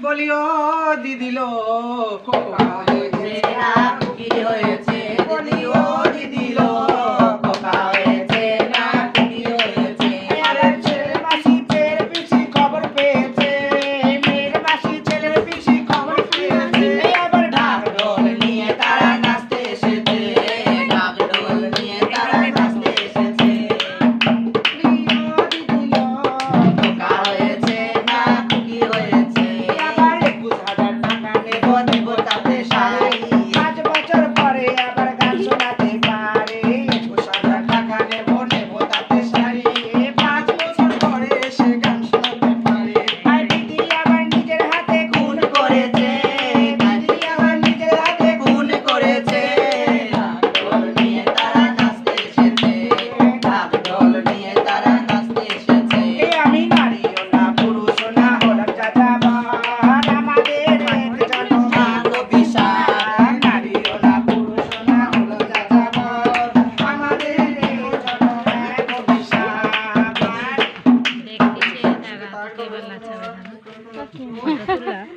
বলিও দিদিলো খোকা হয়েছে না কি হয়েছে বলিও দিদিলো খোকা হয়েছে না কি হয়েছে আরে ছেলে মাসি ছেলে পিসি খবর পেয়েছে মেয়ের মাসি ছেলের পিসি খবর পেয়েছে এবার ঢাক ঢোল নিয়ে তারা নাচতে এসেছে ঢাক ঢোল নিয়ে তারা নাচতে এসেছে বলিও দিদিলো খোকা হয়েছে না কি হয়েছে আবার 21,000 টাকা নেব তাতে শাড়ি 5 বছর পরে আবার গান শোনাতে পারে 21,000 টাকা নেব তাতে শাড়ি 5 বছর পরে সে গান শোনাতে পারে আর দিদি আবার নিজের হাতে খুন করেছে দিদি আবার নিজের হাতে খুন করেছে ঢাক ঢোল নিয়ে তারা নাচতে এসেছে ঢাক ঢোল নিয়ে তারা নাচতে এসেছে আমি নারীও না পুরুষও না হলাম যাযাবর আমাদের এক জনমান বিশাল নারীও না পুরুষও না হলো যাযাবর আমাদের এক জনমান বিশাল দেখতে চেয়ে তারা কেবল নাচাবে না